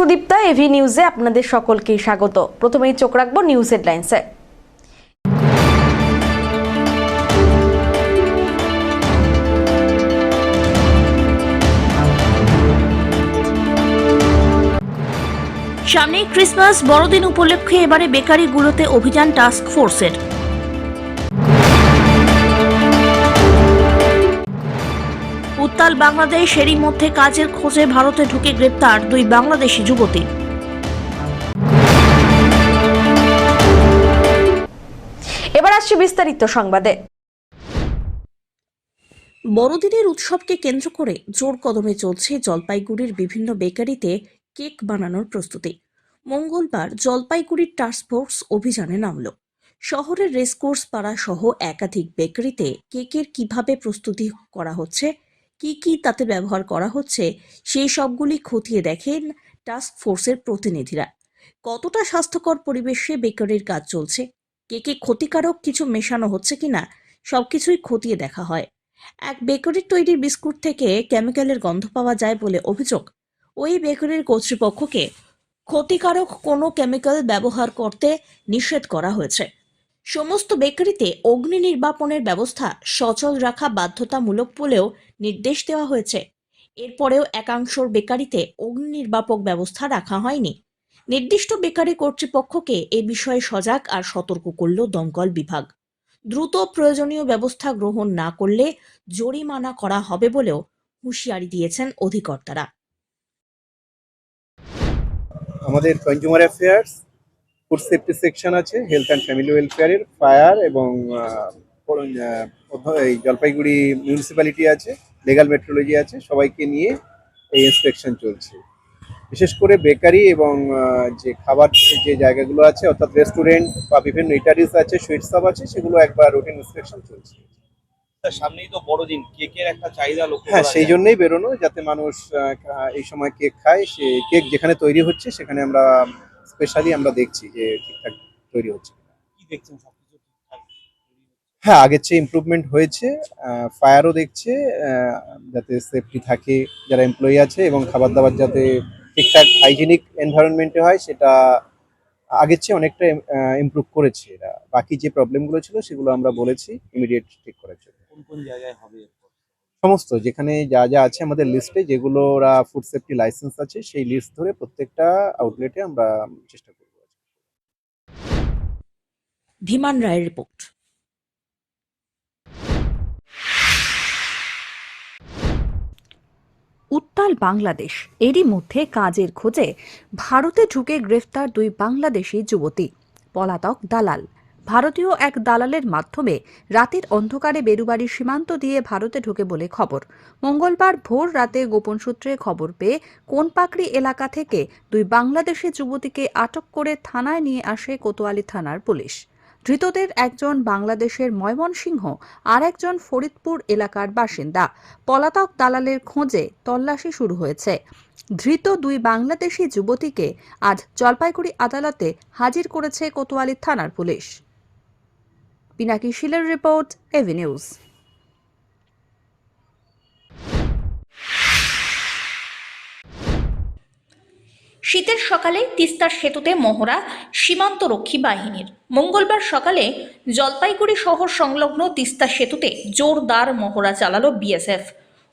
Sudipta, AV নিউজে আপনাদের সকলকে স্বাগত। প্রথমেই চোখ রাখবো নিউজ হেডলাইন্সে। সামনে ক্রিসমাস বড়দিন উপলক্ষে এবারে বেকারিগুলোতে অভিযান টাস্ক ফোর্সের। উত্তাল বাংলাদেশ, এরই মধ্যে কাজের খোঁজে ভারতে ঢুকে গ্রেপ্তার 2 বাংলাদেশি যুবতী। এবার আসছে বিস্তারিত সংবাদে। বড়দিনের উৎসবকে কেন্দ্র করে জোর কদমে চলছে জলপাইগুড়ির বিভিন্ন বেকারিতে কেক বানানোর প্রস্তুতি। মঙ্গলবার জলপাইগুড়ির টাস্ক ফোর্স অভিযানে নামল। শহরের রেসকোর্স পাড়া সহ একাধিক বেকারিতে কেকের কিভাবে প্রস্তুতি করা হচ্ছে, কি তাতে ব্যবহার করা হচ্ছে, সেই সবগুলি খতিয়ে দেখেন টাস্ক ফোর্সের প্রতিনিধিরা। কতটা স্বাস্থ্যকর পরিবেশে বেকারির কাজ চলছে, কেকে ক্ষতিকারক কিছু মেশানো হচ্ছে কিনা, সবকিছুই খতিয়ে দেখা হয়। এক বেকারির তৈরি বিস্কুট থেকে কেমিক্যালের গন্ধ পাওয়া যায় বলে অভিযোগ। ওই বেকারির কর্তৃপক্ষকে ক্ষতিকারক কোনো কেমিক্যাল ব্যবহার করতে নিষেধ করা হয়েছে। সমস্ত বেকারিতে অগ্নি নির্বাপনের ব্যবস্থা সচল রাখা বাধ্যতামূলক বলেও নির্দেশ দেওয়া হয়েছে। এরপরেও একাংশ বেকারিতে অগ্নি নির্বাপক ব্যবস্থা রাখা হয়নি। নির্দিষ্ট বেকারি কর্তৃপক্ষকে এ বিষয়ে সজাগ আর সতর্ক করল দমকল বিভাগ। দ্রুত প্রয়োজনীয় ব্যবস্থা গ্রহণ না করলে জরিমানা করা হবে বলেও হুঁশিয়ারি দিয়েছেন অধিকর্তারা। আমাদের consumer affairs, food safety section আছে, হেলথ অ্যান্ড ফ্যামিলি ওয়েলফেয়ারের, ফায়ার এবং এই জলপাইগুড়ি মিউনিসিপ্যালিটি আছে, লিগ্যাল মেট্রোলজি আছে, সবাইকে নিয়ে এই ইন্সপেকশন চলছে। বিশেষ করে বেকারি এবং যে খাবার যে জায়গাগুলো আছে অর্থাৎ রেস্টুরেন্ট বা বিভিন্ন ইটারিস আছে, সুইট শপ আছে, সেগুলো একবার রুটিন ইন্সপেকশন চলছে। সামনেই তো বড়দিন, কেকের একটা চাহিদা লক্ষ্য হ্যাঁ, করা সেই যায়। জন্যই বেরোনো, যাতে মানুষ এই সময় কেক খায়। সে কেক যেখানে তৈরি হচ্ছে সেখানে আমরা স্পেশালি আমরা দেখছি যে ঠিকঠাক তৈরি হচ্ছে। কি দেখছেন, সবকিছু ঠিকঠাক? হ্যাঁ, আগের চেয়ে ইমপ্রুভমেন্ট হয়েছে। ফায়ারও দেখছে যাতে সেফটি থাকে যারা এমপ্লয়ি আছে, এবং খাবার দাবার যাতে ঠিকঠাক হাইজিনিক এনভায়রনমেন্টে হয়, সেটা আগের চেয়ে অনেকটা ইমপ্রুভ করেছে এরা। বাকি যে প্রবলেমগুলো ছিল সেগুলো আমরা বলেছি ইমিডিয়েট ঠিক করার জন্য। কোন কোন জায়গায় হবে এরপর? সমস্ত যেখানে যা যা আছে আমাদের লিস্টে, যেগুলো ওরা ফুড সেফটি লাইসেন্স আছে, সেই লিস্ট ধরে প্রত্যেকটা আউটলেটে আমরা চেষ্টা করব। ধীমান রায়ের রিপোর্ট। উত্তাল বাংলাদেশ, এরই মধ্যে কাজের খোঁজে ভারতে ঢুকে গ্রেফতার 2 বাংলাদেশি যুবতী। পলাতক দালাল। ভারতীয় এক দালালের মাধ্যমে রাতের অন্ধকারে বেরুবাড়ির সীমান্ত দিয়ে ভারতে ঢোকে বলে খবর। মঙ্গলবার ভোর রাতে গোপন সূত্রে খবর পেয়ে কোনপাকড়ি এলাকা থেকে 2 বাংলাদেশি যুবতীকে আটক করে থানায় নিয়ে আসে কোতোয়ালি থানার পুলিশ। ধৃতদের একজন বাংলাদেশের ময়মনসিংহ আর একজন ফরিদপুর এলাকার বাসিন্দা। পলাতক দালালের খোঁজে তল্লাশি শুরু হয়েছে। ধৃত 2 বাংলাদেশি যুবতীকে আজ জলপাইগুড়ি আদালতে হাজির করেছে কোতোয়ালি থানার পুলিশ। পিনাকি শিলের রিপোর্ট, এভি নিউজ। শীতের সকালে তিস্তার সেতুতে মহড়া সীমান্তরক্ষী বাহিনীর। মঙ্গলবার সকালে জলপাইগুড়ি শহর সংলগ্ন তিস্তা সেতুতে জোরদার মহড়া চালালো বিএসএফ।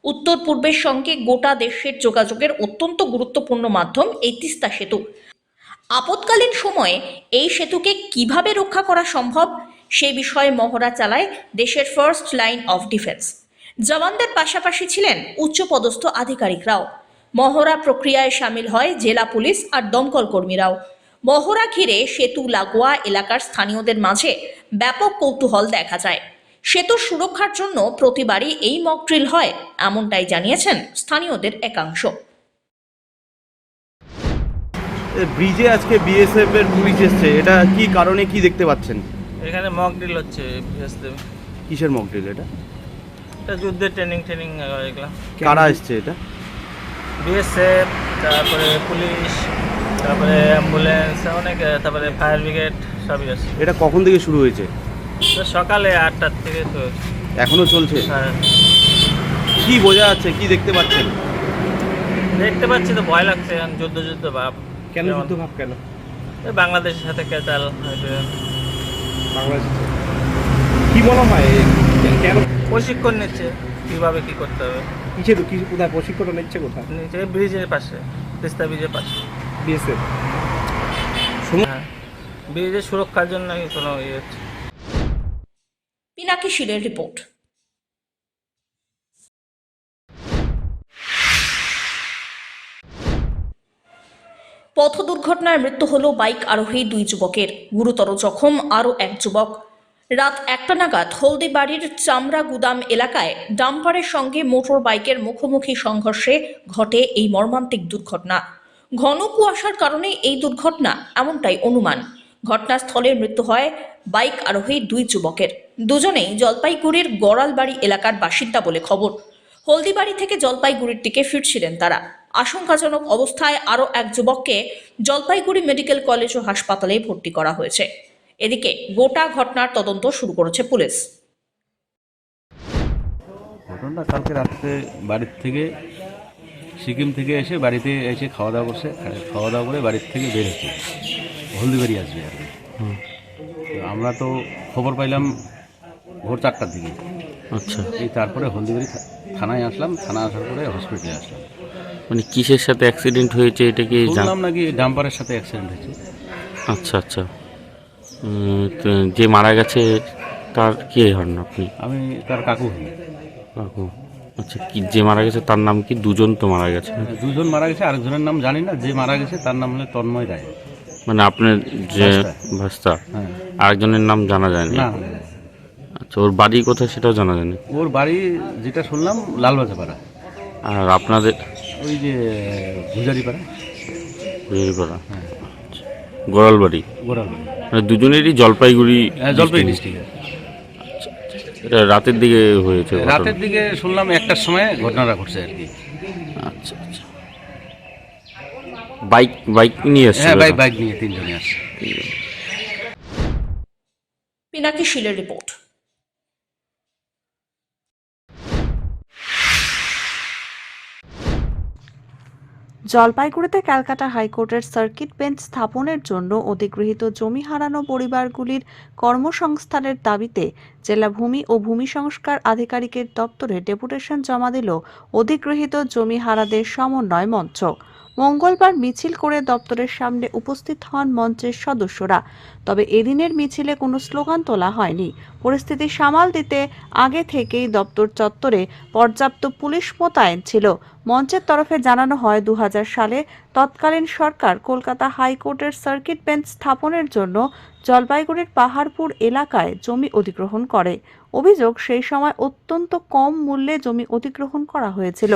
উত্তর পূর্বের সঙ্গে গোটা দেশের যোগাযোগের অত্যন্ত গুরুত্বপূর্ণ মাধ্যম এই তিস্তা সেতু। আপৎকালীন সময়ে এই সেতুকে কিভাবে রক্ষা করা সম্ভব সে বিষয়ে মহড়া চালায় দেশের ফার্স্ট লাইন অফ ডিফেন্স। জওয়ানদের পাশাপাশি ছিলেন উচ্চপদস্থ আধিকারিকরাও। মহড়া প্রক্রিয়ায় সামিল হয় জেলা পুলিশ আর দমকল কর্মীরাও। মহড়া ঘিরে সেতু লাগোয়া এলাকার স্থানীয়দের মাঝে ব্যাপক কৌতূহল দেখা যায়। সেতু সুরক্ষার জন্য প্রতিবারই এই মক ড্রিল হয়, এমনটাই জানিয়েছেন স্থানীয়দের একাংশ। ব্রিজে আজকে বিএসএফ এর পুলিশ এসছে, এটা কি কারণে, কি দেখতে পাচ্ছেন? এখানে মক ড্রিল হচ্ছে বিএসএফ। কিসের মক ড্রিল এটা? এটা যুদ্ধের ট্রেনিং এগুলো। কারা এসছে এটা? বিএসএফ, তারপরে পুলিশ, তারপরে অ্যাম্বুলেন্স, অনেক, তারপরে ফায়ার ব্রিগেড সবই আছে। এটা কখন থেকে শুরু হয়েছে? তো সকালে 8টার থেকে তো এখনো চলছে? হ্যাঁ, কি বোঝা যাচ্ছে, কি দেখতে পাচ্ছেন? দেখতে পাচ্ছি তো ভয় লাগছে, এখন যুদ্ধ ভাব। কেন যেমন যুদ্ধ ভাব কেন? এই বাংলাদেশের সাথে কেচাল হয়েছে। বাংলাদেশ কি মনে হয় কেন? প্রশিক্ষণ নিচ্ছে কিভাবে কি করতে হবে। কোথায় প্রশিক্ষণ নিচ্ছে কোথায়? নিচে ব্রিজের পাশে, তিস্তা ব্রিজের পাশে। বিএসএফ হ্যাঁ, ব্রিজের সুরক্ষার জন্য নাকি কোনো ইয়ে হচ্ছে। পিনাকি শীলের রিপোর্ট। পথ দুর্ঘটনায় মৃত্যু হল বাইক আরোহী 2 যুবকের, গুরুতর জখম আরও 1 যুবক। রাত 1টা নাগাদ হলদিবাড়ির চামড়া গুদাম এলাকায় ডাম্পারের সঙ্গে মোটর বাইকের মুখোমুখি সংঘর্ষে ঘটে এই মর্মান্তিক দুর্ঘটনা। ঘন কুয়াশার কারণে এই দুর্ঘটনা এমনটাই অনুমান। ঘটনাস্থলে মৃত্যু হয় বাইক আরোহী 2 যুবকের। দুজনেই জলপাইগুড়ির গড়ালবাড়ি এলাকার বাসিন্দা বলে খবর। হলদিবাড়ি থেকে জলপাইগুড়ির দিকে ফিরছিলেন তারা। আশঙ্কাজনক অবস্থায় আরও 1 যুবককে জলপাইগুড়ি মেডিকেল কলেজ ও হাসপাতালে ভর্তি করা হয়েছে। এদিকে গোটা ঘটনার তদন্ত শুরু করেছে পুলিশ। ঘটনা কালকে রাত্রে বাড়ির থেকে সিকিম থেকে এসে বাড়িতে এসে খাওয়া দাওয়া করছে, খাওয়া দাওয়া করে বাড়ির থেকে বের হচ্ছে, হলদিবাড়ি আসবে আর কি। তো আমরা তো খবর পাইলাম ভোর 4টার দিকে। আচ্ছা, এই তারপরে হলদিবাড়ি থানায় আসলাম, থানা আসার পরে হসপিটালে আসলাম। মানে কিসের সাথে অ্যাক্সিডেন্ট হয়েছে এটা কি শুনলাম নাকি ডাম্পারের সাথে অ্যাক্সিডেন্ট হয়েছে। আচ্ছা আচ্ছা, তো যে মারা গেছে তার কি হন আপনি? আমি তার কাকু হই। কাকু, আচ্ছা, কি যে মারা গেছে তার নাম কি? দুজন তো মারা গেছে। দুজন মারা গেছে, আরেকজনের নাম জানি না। যে মারা গেছে তার নাম হলো তন্ময় রায়। মানে আপনার যে ভাস্তা, হ্যাঁ। আরেকজনের নাম জানা যায়নি। না, আচ্ছা, ওর বাড়ি কোথায় সেটাও জানা যায়নি। ওর বাড়ি যেটা শুনলাম লালবাজাপাড়া, আর আপনাদের ওই যে গুজারিপাড়া। পাড়া, গোড়ালবাড়ি। গোড়ালবাড়ি, মানে দুজনেরই জলপাইগুড়ি। জলপাইগুড়ি ডিস্ট্রিক্টে। এটা রাতের দিকে হয়েছে ঘটনা? রাতের দিকে শুনলাম 1টার সময় ঘটনাটা ঘটছে আর কি। আচ্ছা আচ্ছা, বাইক নিয়ে আসছে? হ্যাঁ, বাইক নিয়ে 3 জনে আসছে। পিনাকি শীলের রিপোর্ট। জলপাইগুড়িতে ক্যালকাটা হাইকোর্টের সার্কিট বেঞ্চ স্থাপনের জন্য অধিগৃহীত জমি হারানো পরিবারগুলির কর্মসংস্থানের দাবিতে জেলা ভূমি ও ভূমি সংস্কার আধিকারিকের দপ্তরে ডেপুটেশন জমা দিল অধিগৃহীত জমি হারাদের সমন্বয় মঞ্চ। মঙ্গলবার মিছিল করে দপ্তরের সামনে উপস্থিত হন মঞ্চের সদস্যরা। তবে এদিনের মিছিলে কোনো স্লোগান তোলা হয়নি। পরিস্থিতি সামাল দিতে আগে থেকেই দপ্তর চত্বরে পর্যাপ্ত পুলিশ মোতায়েন ছিল। মঞ্চের তরফে জানানো হয় 2000 সালে তৎকালীন সরকার কলকাতা হাইকোর্টের সার্কিট বেঞ্চ স্থাপনের জন্য জলপাইগুড়ির পাহাড়পুর এলাকায় জমি অধিগ্রহণ করে। অভিযোগ, সেই সময় অত্যন্ত কম মূল্যে জমি অধিগ্রহণ করা হয়েছিল,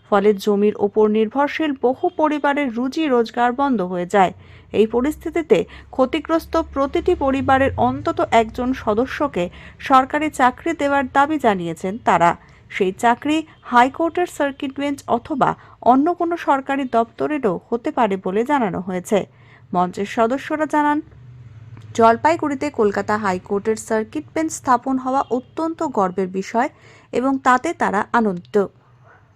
ফলে জমির ওপর নির্ভরশীল বহু পরিবারের রুজি রোজগার বন্ধ হয়ে যায়। এই পরিস্থিতিতে ক্ষতিগ্রস্ত প্রতিটি পরিবারের অন্তত একজন সদস্যকে সরকারি চাকরি দেওয়ার দাবি জানিয়েছেন তারা। সেই চাকরি হাইকোর্টের সার্কিট বেঞ্চ অথবা অন্য কোনো সরকারি দপ্তরেরও হতে পারে বলে জানানো হয়েছে। মঞ্চের সদস্যরা জানান, জলপাইগুড়িতে কলকাতা হাইকোর্টের সার্কিট বেঞ্চ স্থাপন হওয়া অত্যন্ত গর্বের বিষয় এবং তাতে তারা আনন্দিত।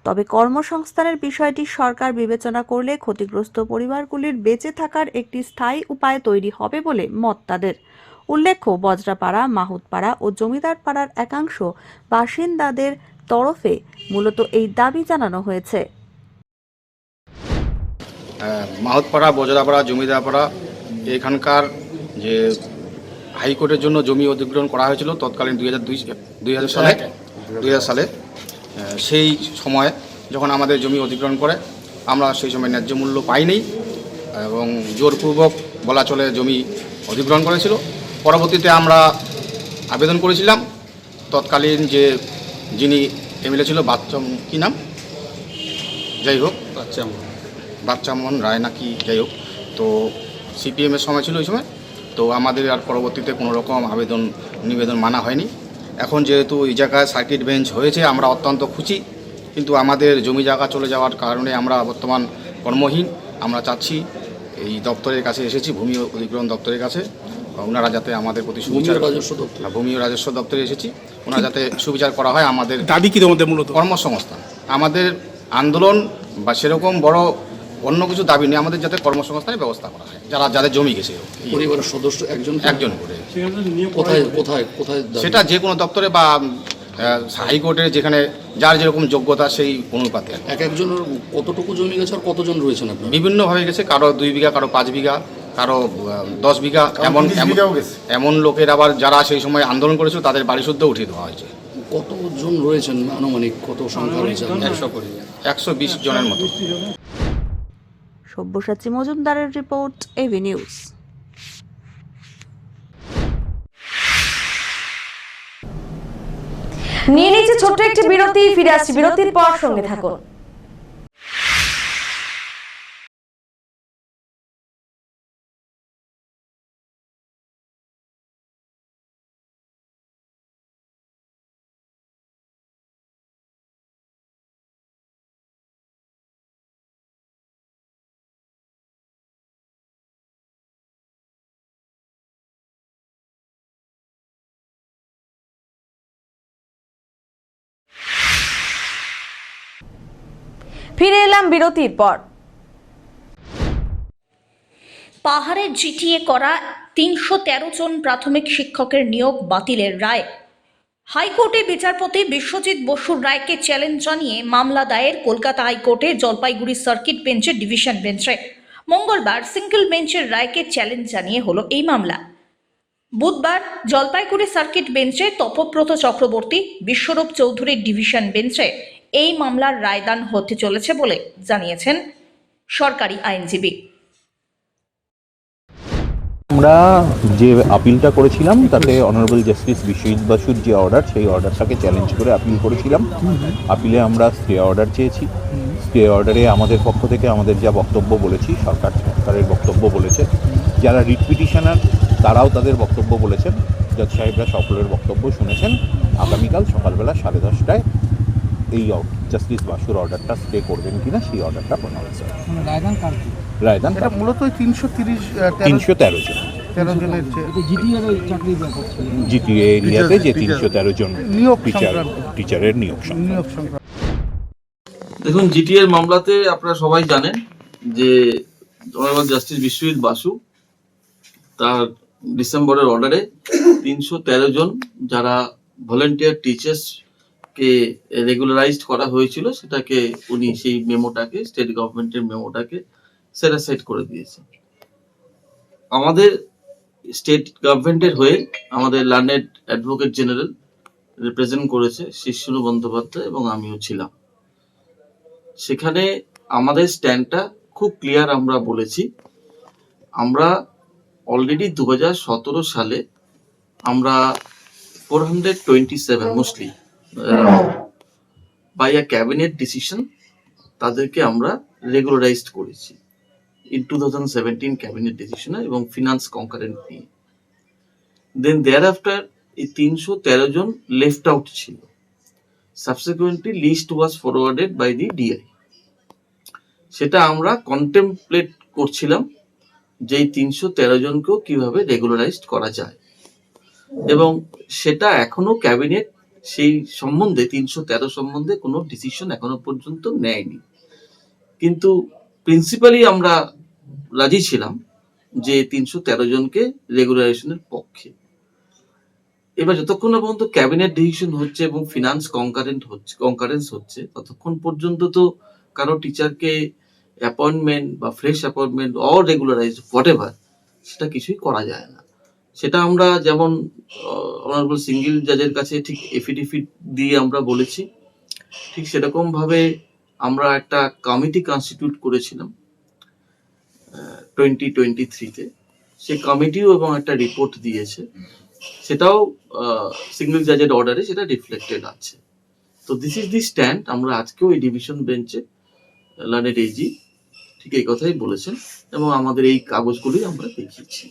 তবে কর্মসংস্থানের বিষয়টি সরকার বিবেচনা করলে ক্ষতিগ্রস্ত পরিবারগুলির বেঁচে থাকার একটি স্থায়ী উপায় তৈরি হবে বলে মত তাদের। উল্লেখ্য, বজরাপাড়া, মাহুতপাড়া ও জমিদার পাড়ার একাংশ বাসিন্দাদের তরফে মূলত এই দাবি জানানো হয়েছে। মাহুতপাড়া, বজরাপাড়া, জমিদারপাড়া এখানকার যে হাইকোর্টের জন্য জমি অধিগ্রহণ করা হয়েছিল তৎকালীন 2000 সালে, সেই সময় যখন আমাদের জমি অধিগ্রহণ করে আমরা সেই সময় ন্যায্য মূল্য পাইনি এবং জোরপূর্বক বলা চলে জমি অধিগ্রহণ করেছিল। পরবর্তীতে আমরা আবেদন করেছিলাম, তৎকালীন যিনি এমএলএ ছিল, কি নাম, যাই হোক, বাচ্চামোহন রায় নাকি, যাই হোক, তো সিপিএমের সময় ছিল ওই সময়। তো আমাদের আর পরবর্তীতে কোনো রকম নিবেদন মানা হয়নি। এখন যেহেতু এই জায়গায় সার্কিট বেঞ্চ হয়েছে আমরা অত্যন্ত খুশি, কিন্তু আমাদের জমি জায়গা চলে যাওয়ার কারণে আমরা বর্তমান কর্মহীন। আমরা চাচ্ছি, এই দপ্তরের কাছে এসেছি, ভূমি অধিগ্রহণ দপ্তরের কাছে, ওনারা যাতে আমাদের প্রতি সুবিচার, ভূমি ও রাজস্ব দপ্তরে এসেছি, ওনারা যাতে সুবিচার করা হয়। আমাদের দাবি কি তোমাদের মূলত? কর্মসংস্থান। আমাদের আন্দোলন বা সেরকম বড় অন্য কিছু দাবি নেই, আমাদের যাতে কর্মসংস্থানের ব্যবস্থা করা হয় যাদের জমি গেছে পরিবারের সদস্য একজন করে। কোথায় কোথায় কোথায় সেটা যে কোনো দপ্তরে বা হাইকোর্টে যেখানে যার যেরকম যোগ্যতা সেই অনুপাতে একজনের কতটুকু জমি গেছে আর কতজন রয়েছেন আপনার? বিভিন্নভাবে গেছে, কারো 2 বিঘা, কারো 5 বিঘা, কারো 10 বিঘা, এমন লোকের আবার যারা সেই সময় আন্দোলন করেছিল তাদের বাড়ি শুদ্ধ উঠিয়ে দেওয়া হয়েছে। কতজন রয়েছেন আনুমানিক, কত সংখ্যা রয়েছে? 120 জনের মতো। সব্যসাচী মজুমদারের রিপোর্ট, এবি নিউজ। নিয়ে নিচ্ছে ছোট্ট একটি বিরতি, ফিরে আসছি বিরতির পর, সঙ্গে থাকুন। ফিরে এলাম বিরতির পর। পাহাড়ে জিটিএ করা 313 জন প্রাথমিক শিক্ষকের নিয়োগ বাতিলের রায়। হাইকোর্টে বিচারপতি বিশ্বজিৎ বসুর রায়কে চ্যালেঞ্জ জানিয়ে মামলা দায়ের কলকাতা হাইকোর্টের জলপাইগুড়ি সার্কিট বেঞ্চের ডিভিশন বেঞ্চে। মঙ্গলবার সিঙ্গেল বেঞ্চের রায়কে চ্যালেঞ্জ জানিয়ে হলো এই মামলা। বুধবার জলপাইগুড়ি সার্কিট বেঞ্চে তপব্রত চক্রবর্তী, বিশ্বরূপ চৌধুরীর ডিভিশন বেঞ্চে এই মামলার রায়দান হতে চলেছে বলে জানিয়েছেন সরকারি আইনজীবী। আমরা যে আপিলটা করেছিলাম তাতে অনারেবল জাস্টিস বিশ্বজিৎ বসুর যে অর্ডার, সেই অর্ডারটাকে চ্যালেঞ্জ করে আপিল করেছিলাম। আপিলে আমরা স্টে অর্ডার চেয়েছি। স্টে অর্ডারে আমাদের পক্ষ থেকে আমাদের যা বক্তব্য বলেছি, সরকারের বক্তব্য বলেছে, যারা রিট পিটিশনার তারাও তাদের বক্তব্য বলেছেন। জজ সাহেবরা সকলের বক্তব্য শুনেছেন। আগামীকাল সকালবেলা 10:30টায় এই জাস্টিস বাসুর অর্ডারটা স্টে করবেন কিনা সেই অর্ডারটা প্রনাউন্স হবে। রায়দান এটা মূলত 313 জন জিটিএ এরিয়াতে যে 313 জন টিচারের নিয়োগ সংক্রান্ত। দেখুন, জিটিএর মামলাতে আপনারা সবাই জানেন যে অনারেবল জাস্টিস বিশ্বজিৎ বাসু তার ডিসেম্বরের অর্ডারে 313 জন যারা ভলেন্টিয়ার টিচার্স কে রেগুলারাইজড করা হয়েছিল সেটাকে উনি সেই মেমোটাকে, স্টেট গভর্নমেন্টের মেমোটাকে সেট অ্যাসাইড করে দিয়েছে। আমাদের স্টেট গভর্নমেন্টের হয়ে আমাদের লার্নেড অ্যাডভোকেট জেনারেল রিপ্রেজেন্ট করেছে শিশু বন্দ্যোপাধ্যায় এবং আমিও ছিলাম। সেখানে আমাদের স্ট্যান্ডটা খুব ক্লিয়ার আমরা বলেছি। আমরা অলরেডি 2017 সালে আমরা 427 mostly by a cabinet decision তাদেরকে আমরা রেগুলারাইজড করেছি ইন 2017 ক্যাবিনেট ডিসিশনে এবং ফিনান্স কনকারেন্ট নিয়ে। দেন দেয়ার আফটার এই 313 জন লেফট আউট ছিল। Subsequently list was forwarded by the DI. সেটা আমরা কন্টেমপ্লেট করছিলাম যে এই 313 জনকেও কিভাবে রেগুলারাইজড করা যায়, এবং সেটা এখনো ক্যাবিনেট সেই সম্বন্ধে 313 সম্বন্ধে কোনো ডিসিশন এখনো পর্যন্ত নেয়নি। কিন্তু প্রিন্সিপালি আমরা রাজি ছিলাম যে 313 জনকে রেগুলারাইজেশনের পক্ষে। এবার যতক্ষণ না পর্যন্ত ক্যাবিনেট ডিসিশন হচ্ছে এবং ফিনান্স কনকারেন্স হচ্ছে ততক্ষণ পর্যন্ত তো কারো টিচারকে অ্যাপয়েন্টমেন্ট বা fresh appointment or regularise whatever সেটা কিছুই করা যায় না। সেটা আমরা যেমন অনারেবল সিঙ্গেল জাজের কাছে ঠিক এফিডেভিট দিয়ে আমরা বলেছি, ঠিক সেরকম ভাবে আমরা একটা কমিটি কনস্টিটিউট করেছিলাম 2023-তে। সেই কমিটিও এবং একটা রিপোর্ট দিয়েছে, সেটাও সিঙ্গেল জাজের অর্ডারে সেটা রিফ্লেক্টেড আছে। তো দিস ইজ দি স্ট্যান্ড। আমরা আজকেও এই ডিভিশন বেঞ্চে লার্নেড এজি ঠিক এই কথাই বলেছেন এবং আমাদের এই কাগজগুলি আমরা দেখিয়েছি।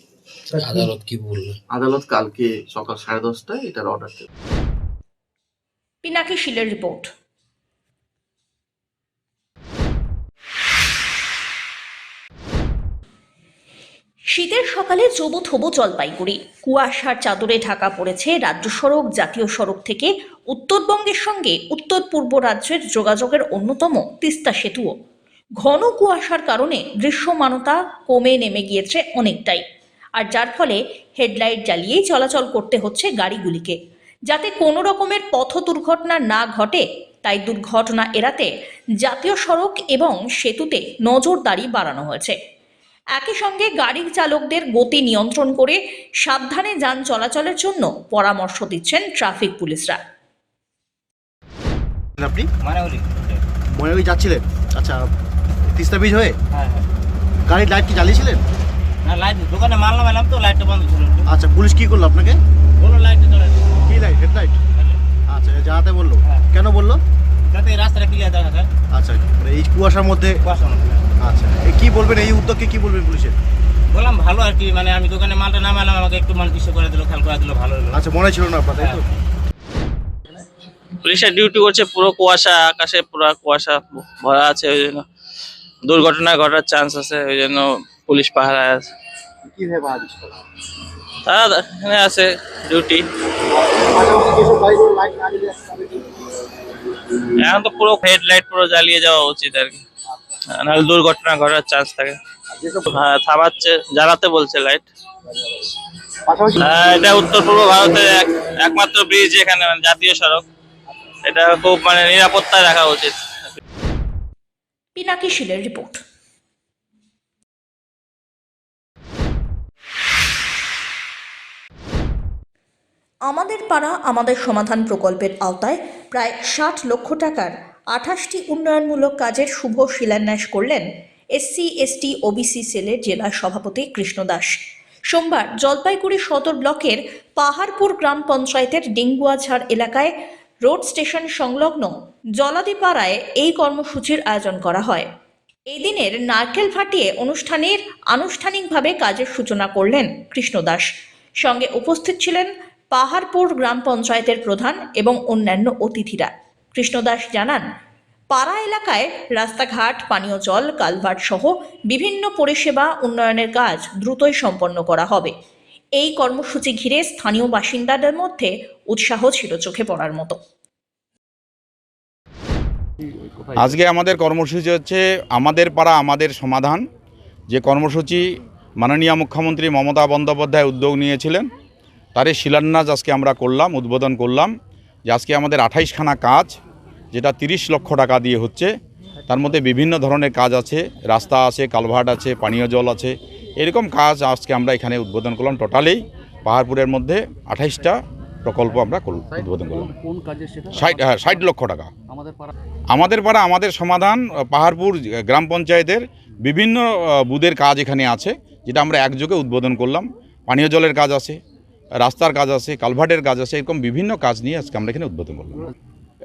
আদালত কি বলবে? আদালত কালকে সকাল 10:30টায় এটার অর্ডার দেবে। পিনাকি শিলের রিপোর্ট। শীতের সকালে জবুথবু জলপাইগুড়ি। কুয়াশার চাদরে ঢাকা পড়েছে রাজ্য সড়ক, জাতীয় সড়ক থেকে উত্তরবঙ্গের সঙ্গে উত্তর পূর্ব রাজ্যের যোগাযোগের অন্যতম তিস্তা সেতুও। ঘন কুয়াশার কারণে দৃশ্যমানতা কমে নেমে গিয়েছে অনেকটাই, আর যার ফলে হেডলাইট জ্বালিয়েই চলাচল করতে হচ্ছে গাড়িগুলিকে, যাতে কোনো রকমের পথ দুর্ঘটনা না ঘটে। তাই দুর্ঘটনা এড়াতে জাতীয় সড়ক এবং সেতুতে নজরদারি বাড়ানো হয়েছে। একই সঙ্গে গাড়ির চালকদের গতি নিয়ন্ত্রণ করে সাবধানে যান চলাচলের জন্য পরামর্শ দিচ্ছেন ট্রাফিক পুলিশরা। আপনি ময়নাগুড়ি যাচ্ছিলেন? আচ্ছা, তিস্তা ব্রিজ হয়ে গাড়ির লাইট কি জ্বালিয়েছিলেন? না, লাইট দোকানে মাল নামালাম তো লাইটটা বন্ধ ছিল। আচ্ছা, পুলিশ কি করলো আপনাকে? বললো লাইটটা জ্বালাতে। কি লাইট? হেডলাইট? আচ্ছা, জ্বালাতে বললো? কেন বললো? যাতে রাস্তাটা ক্লিয়ার দেখা যায়। আচ্ছা, মানে এই কুয়াশার মধ্যে? আচ্ছা, কি বলবেন এই উদ্যোগকে, কি বলবেন পুলিশের? বললাম ভালো আর কি, মানে আমি দোকানে মালটা নামালাম, আমাকে একটু মানে দৃশ্য করে দিল, খেয়াল করে দিল, ভালো হলো। আচ্ছা, মনে ছিল না আপনার, তাই তো? পুলিশের ডিউটি করছে, পুরো কুয়াশা, আকাশে পুরো কুয়াশা ভরা আছে, ওই জন্য দুর্ঘটনা ঘটার চান্স আছে, ওই জন্য পুলিশ পাহারায় আছে। কিভাবে বাধা দিচ্ছে? তারা এখানে আছে ডিউটি। এখন তো পুরো হেডলাইট পুরো জ্বালিয়ে যাওয়া উচিত আর কি, নাহলে দুর্ঘটনা ঘটার চান্স থাকে। হ্যাঁ, থামাচ্ছে, জ্বালাতে বলছে লাইট। এটা উত্তর পূর্ব ভারতের একমাত্র ব্রিজ এখানে, মানে জাতীয় সড়ক। এটা খুব মানে নিরাপত্তায় রাখা উচিত। পিনাকি শীলের রিপোর্ট। আমাদের পাড়া আমাদের সমাধান প্রকল্পের আওতায় প্রায় 60 লক্ষ টাকার 28টি উন্নয়নমূলক কাজের শুভ শিলান্যাস করলেন এসসি এসটি ওবিসি সেলের জেলা সভাপতি কৃষ্ণ দাস। সোমবার জলপাইগুড়ি সদর ব্লকের পাহাড়পুর গ্রাম পঞ্চায়েতের ডেঙ্গুয়াঝাড় এলাকায় রোড স্টেশন সংলগ্ন জলাদিপাড়ায় এই কর্মসূচির আয়োজন করা হয়। এই দিনের নারকেল ফাটিয়ে অনুষ্ঠানের আনুষ্ঠানিকভাবে কাজের সূচনা করলেন কৃষ্ণ দাস। সঙ্গে উপস্থিত ছিলেন পাহাড়পুর গ্রাম পঞ্চায়েতের প্রধান এবং অন্যান্য অতিথিরা। কৃষ্ণ দাস জানান, পাড়া এলাকায় রাস্তাঘাট, পানীয় জল, কালভার্ট সহ বিভিন্ন পরিষেবা উন্নয়নের কাজ দ্রুতই সম্পন্ন করা হবে। এই কর্মসূচি ঘিরে স্থানীয় বাসিন্দাদের মধ্যে উৎসাহ ছিল চোখে পড়ার মতো। আজকে আমাদের কর্মসূচি হচ্ছে আমাদের পাড়া আমাদের সমাধান, যে কর্মসূচি মাননীয় মুখ্যমন্ত্রী মমতা বন্দ্যোপাধ্যায় উদ্যোগ নিয়েছিলেন, তারই শিলান্যাস আজকে আমরা করলাম, উদ্বোধন করলাম। যে আজকে আমাদের 28খানা কাজ, যেটা 30 লক্ষ টাকা দিয়ে হচ্ছে। তার মধ্যে বিভিন্ন ধরনের কাজ আছে, রাস্তা আছে, কালভার্ট আছে, পানীয় জল আছে, এরকম কাজ আজকে আমরা এখানে উদ্বোধন করলাম। টোটালি পাহাড়পুরের মধ্যে 28টা প্রকল্প আমরা উদ্বোধন করলাম। 60 লক্ষ টাকা। আমাদের পাড়া আমাদের সমাধান পাহাড়পুর গ্রাম পঞ্চায়েতের বিভিন্ন বুথের কাজ এখানে আছে, যেটা আমরা একযোগে উদ্বোধন করলাম। পানীয় জলের কাজ আছে, রাস্তার কাজ আছে, কালভার্টের কাজ আছে, এরকম বিভিন্ন কাজ নিয়ে আজকে আমরা এখানে উদ্বোধন করলাম।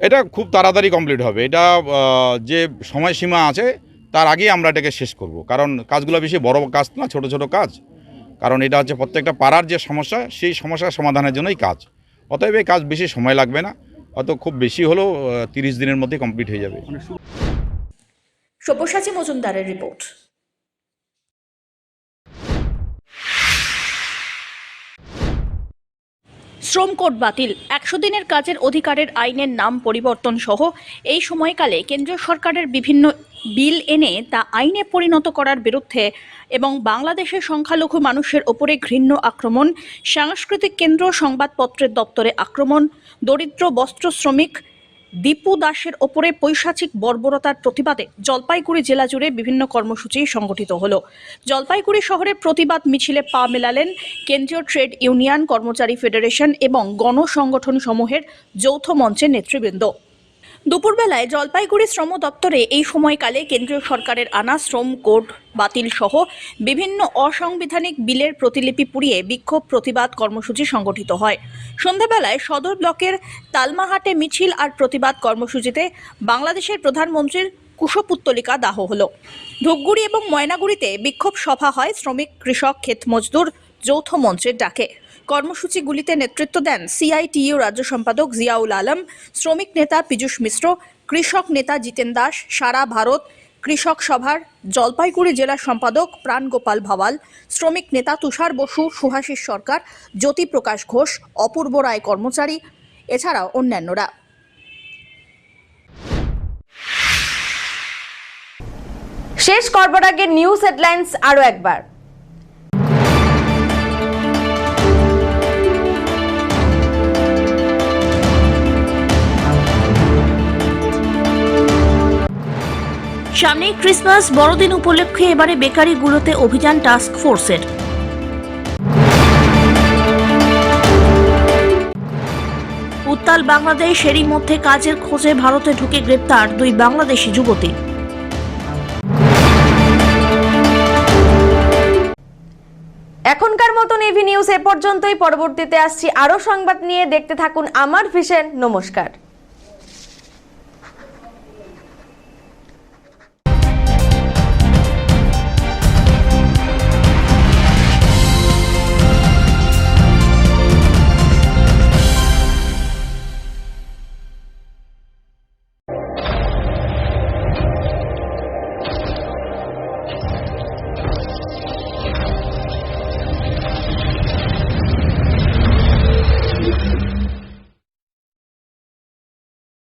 এটা খুব তাড়াতাড়ি কমপ্লিট হবে। এটা যে সময়সীমা আছে তার আগেই আমরা এটাকে শেষ করব, কারণ কাজগুলো বেশি বড় কাজ না, ছোট ছোট কাজ। কারণ এটা হচ্ছে প্রত্যেকটা পাড়ার যে সমস্যা, সেই সমস্যার সমাধানের জন্যই কাজ। অতএব এই কাজ বেশি সময় লাগবে না, হয়তো খুব বেশি হলেও 30 দিনের মধ্যে কমপ্লিট হয়ে যাবে। সব্যসাচী মজুমদারের রিপোর্ট। শ্রম কোড বাতিল, 100 দিনের কাজের অধিকারের আইনের নাম পরিবর্তন সহ এই সময়কালে কেন্দ্রীয় সরকারের বিভিন্ন বিল এনে তা আইনে পরিণত করার বিরুদ্ধে এবং বাংলাদেশের সংখ্যালঘু মানুষের ওপরে ঘৃণ্য আক্রমণ, সাংস্কৃতিক কেন্দ্র সংবাদপত্রের দপ্তরে আক্রমণ, দরিদ্র বস্ত্র শ্রমিক দীপু দাসের ওপরে পৈশাচিক বর্বরতার প্রতিবাদে জলপাইগুড়ি জেলা জুড়ে বিভিন্ন কর্মসূচি সংগঠিত হলো। জলপাইগুড়ি শহরে প্রতিবাদ মিছিলে পা মেলালেন কেন্দ্রীয় ট্রেড ইউনিয়ন, কর্মচারী ফেডারেশন এবং গণসংগঠন সমূহের যৌথ মঞ্চের নেতৃবৃন্দ। দুপুরবেলায় জলপাইগুড়ি শ্রম দপ্তরে এই সময়কালে কেন্দ্রীয় সরকারের আনা শ্রম কোড বাতিল সহ বিভিন্ন অসাংবিধানিক বিলের প্রতিলিপি পুড়িয়ে বিক্ষোভ প্রতিবাদ কর্মসূচি সংগঠিত হয়। সন্ধ্যাবেলায় সদর ব্লকের তালমাহাটে মিছিল আর প্রতিবাদ কর্মসূচিতে বাংলাদেশের প্রধানমন্ত্রীর কুশপুত্তলিকা দাহ হল। ধূপগুড়ি এবং ময়নাগুড়িতে বিক্ষোভ সভা হয় শ্রমিক, কৃষক, ক্ষেত মজদুর যৌথ মঞ্চের ডাকে। কর্মসূচিগুলিতে নেতৃত্ব দেন সিআইটিইউ রাজ্য সম্পাদক জিয়াউল আলম, শ্রমিক নেতা পীযূষ মিশ্র, কৃষক নেতা জিতেন দাস, সারা ভারত কৃষক সভার জলপাইগুড়ি জেলা সম্পাদক প্রাণগোপাল ভাওয়াল, শ্রমিক নেতা তুষার বসু, সুহাসিস সরকার, জ্যোতিপ্রকাশ ঘোষ, অপূর্ব রায় কর্মচারী এছাড়াও অন্যান্যরা। শেষ করবার আগে নিউজ হেডলাইন্স আরো একবার। সামনেই ক্রিসমাস বড়দিন উপলক্ষে এবারে বেকারিগুলোতে অভিযান টাস্ক ফোর্সের। উত্তাল বাংলাদেশ, এরই মধ্যে কাজের খোঁজে ভারতে ঢুকে গ্রেপ্তার 2 বাংলাদেশি যুবতী। এখনকার মতন এভি নিউজ এ পর্যন্তই। পরবর্তীতে আসছি আরো সংবাদ নিয়ে। দেখতে থাকুন আমার ভিশন। নমস্কার।